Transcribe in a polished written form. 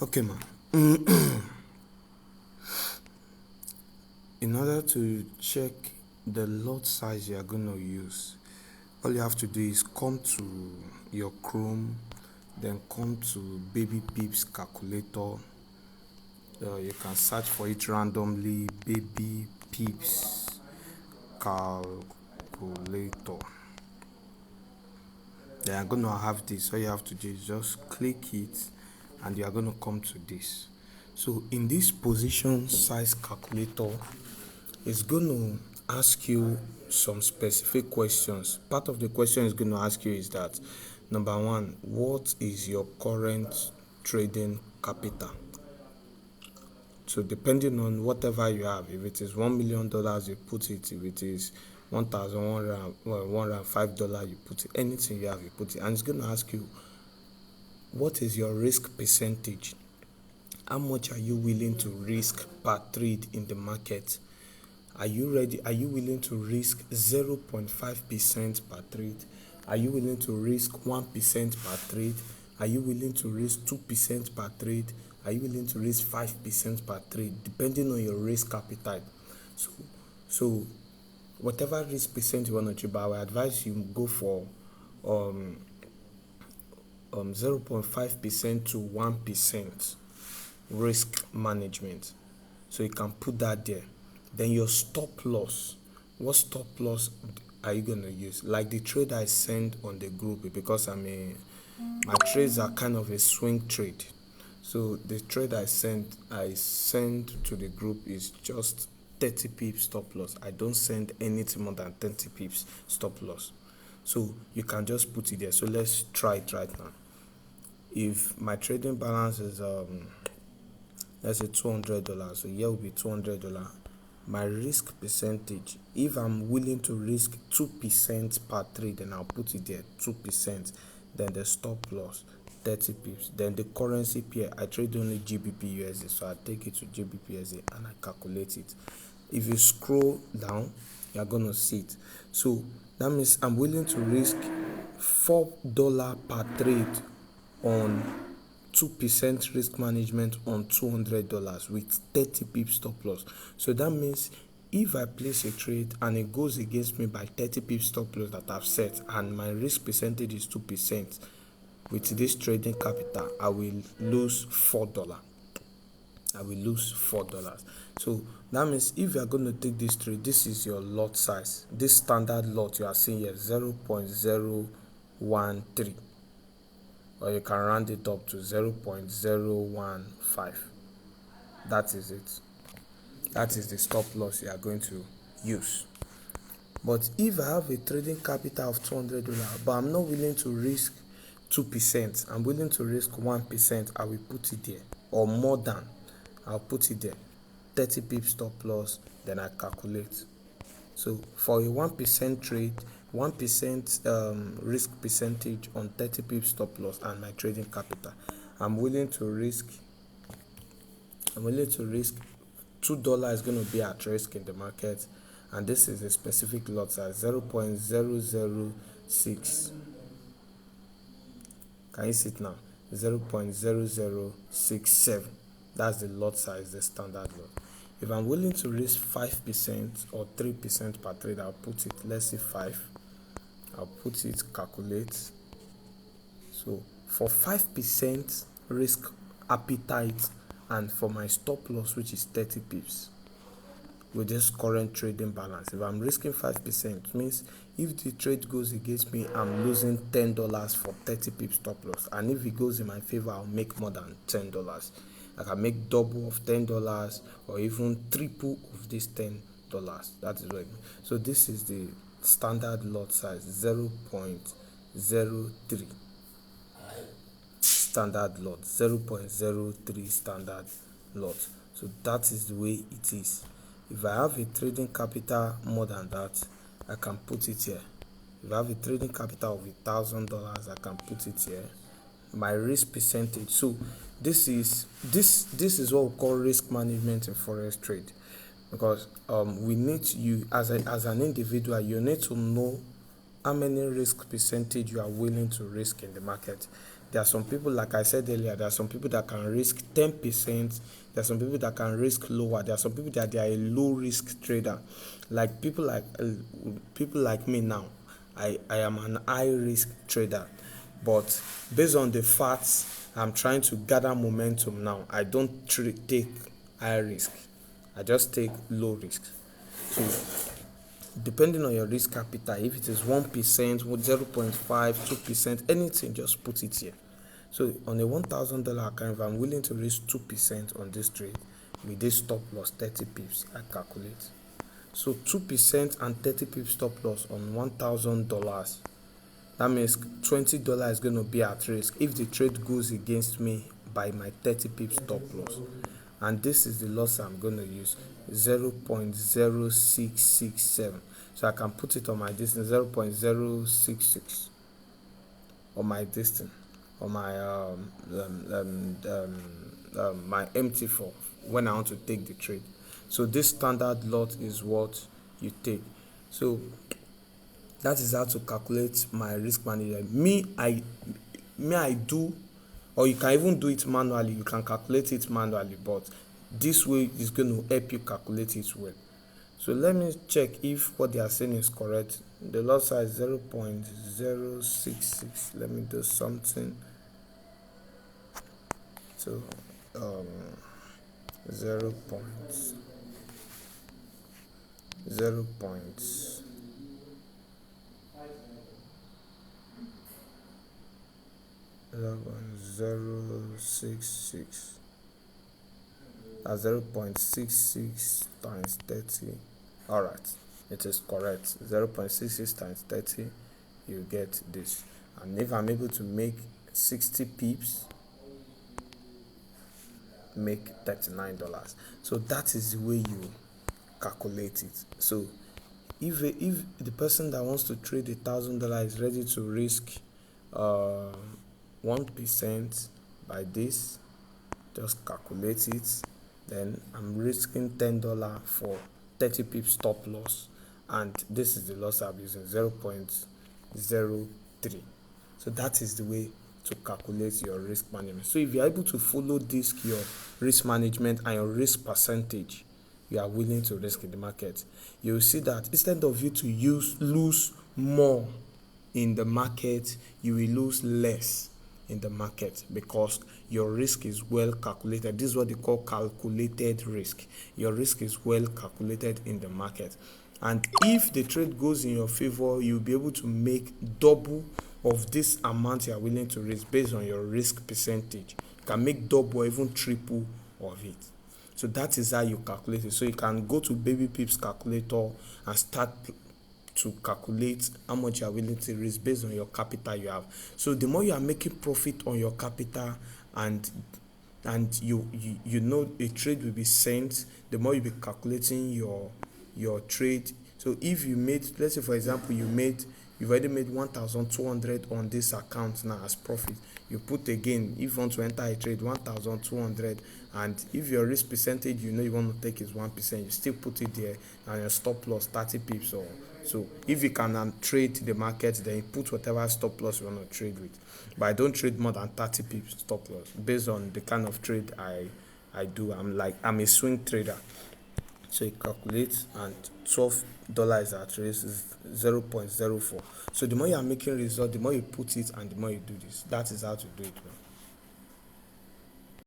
Okay, man. In order to check the lot size you are going to use, all you have to do is come to your Chrome, then come to Baby Pips calculator. You can search for it randomly, Baby Pips calculator. Then I'm going to have this. All you have to do is just click it, and you are going to come to this. So in this position size calculator, it's going to ask you some specific questions. Part of the question it's going to ask you is that, number one, what is your current trading capital? So depending on whatever you have, if it is $1 million, you put it. If it is $1,105, you put it. Anything you have, you put it. And it's going to ask you, what is your risk percentage? How much are you willing to risk per trade in the market? Are you ready? Are you willing to risk 0.5% per trade? Are you willing to risk 1% per trade? Are you willing to risk 2% per trade? Are you willing to risk 5% per trade? Depending on your risk appetite. So whatever risk percent you want to achieve, I would advise you go for 0.5% to 1% risk management. So you can put that there. Then your stop loss. What stop loss are you going to use? Like the trade I send on the group, because my trades are kind of a swing trade. So the trade I send to the group is just 30 pips stop loss. I don't send anything more than 30 pips stop loss. So you can just put it there. So let's try it right now. If my trading balance is let's say $200, so here will be $200. My risk percentage, if I'm willing to risk 2% per trade, then I'll put it there, 2%. Then the stop loss, 30 pips. Then the currency pair, I trade only GBP USD, so I take it to GBP USD and I calculate it. If you scroll down, you're gonna see it. So that means I'm willing to risk $4 per trade on 2% risk management on $200 with 30 pips stop loss. So that means if I place a trade and it goes against me by 30 pips stop loss that I've set, and my risk percentage is 2%, with this trading capital, I will lose $4. I will lose $4. So that means if you are going to take this trade, this is your lot size. This standard lot you are seeing here, 0.013. Or you can round it up to 0.015. That is it. That is the stop loss you are going to use. But if I have a trading capital of $200, but I'm not willing to risk 2%, I'm willing to risk 1%, I will put it there. Or more than, I'll put it there. 30 pips stop loss, then I calculate. So for a 1% trade, 1% risk percentage on 30 pips stop loss and my trading capital, I'm willing to risk $2 is going to be at risk in the market, and this is a specific lot size, 0.006. Can you see it now? 0.0067. That's the lot size, the standard lot. If I'm willing to risk 5% or 3% per trade, I'll put it, let's say 5. I'll put it, calculate. So for 5% risk appetite and for my stop loss, which is 30 pips, with this current trading balance, if I'm risking 5%, it means if the trade goes against me, I'm losing $10 for 30 pips stop loss. And if it goes in my favor, I'll make more than $10. I can make double of $10 or even triple of this $10. That is what it means. So this is the standard lot size, 0.03 standard lot, 0.03 standard lot. So that is the way it is. If I have a trading capital more than that, I can put it here. If I have a trading capital of $1,000, I can put it here. My risk percentage. So this is what we call risk management in forex trade, because we need you as an individual, you need to know how many risk percentage you are willing to risk in the market. There are some people, like I said earlier, there are some people that can risk 10%. There are some people that can risk lower. There are some people that they are a low risk trader. Like people like me now, I am an high risk trader. But based on the facts, I'm trying to gather momentum now. I don't take high risk. I just take low risk. So depending on your risk capital, if it is 1%, 0.5, 2%, anything, just put it here. So on a $1,000 account, if I'm willing to risk 2% on this trade with this stop loss 30 pips, I calculate. So 2% and 30 pips stop loss on $1,000. That means $20 is going to be at risk if the trade goes against me by my 30 pips stop loss. And this is the loss I'm going to use, 0.0667. So I can put it on my distance, 0.066 on my distance, on my my MT4 when I want to take the trade. So this standard lot is what you take. So that is how to calculate my risk management. I do, or you can even do it manually. You can calculate it manually, but this way is going to help you calculate it well. So let me check if what they are saying is correct. The lot size 0.066. Let me do something. So 0. 0.066. That's 0.66 times 30. All right, it is correct. 0.66 times 30, you get this. And if I'm able to make 60 pips, make $39. So that is the way you calculate it. So if the person that wants to trade $1,000 is ready to risk 1% by this, just calculate it. Then I'm risking $10 for 30 pips stop loss, and this is the loss I'm using, 0.03. So that is the way to calculate your risk management. So if you're able to follow this, your risk management and your risk percentage you are willing to risk in the market, you will see that instead of you to lose more in the market, you will lose less in the market because your risk is well calculated. This is what they call calculated risk. Your risk is well calculated in the market, and if the trade goes in your favor, you'll be able to make double of this amount you are willing to risk based on your risk percentage. You can make double or even triple of it. So that is how you calculate it. So you can go to Baby Pips calculator and start to calculate how much you are willing to risk based on your capital you have. So the more you are making profit on your capital, and you know a trade will be sent, the more you be calculating your trade. So if you made, let's say for example, you've already made 1,200 on this account now as profit. You put again, if you want to enter a trade, 1,200, and if your risk percentage you want to take is 1%, you still put it there, and your stop loss 30 pips. Or so if you can trade the market, then you put whatever stop loss you want to trade with. But I don't trade more than 30 pips stop loss based on the kind of trade I do. I'm a swing trader. So you calculate, and $12 at risk is 0.04. So the more you are making result, the more you put it, and the more you do this. That is how to do it well.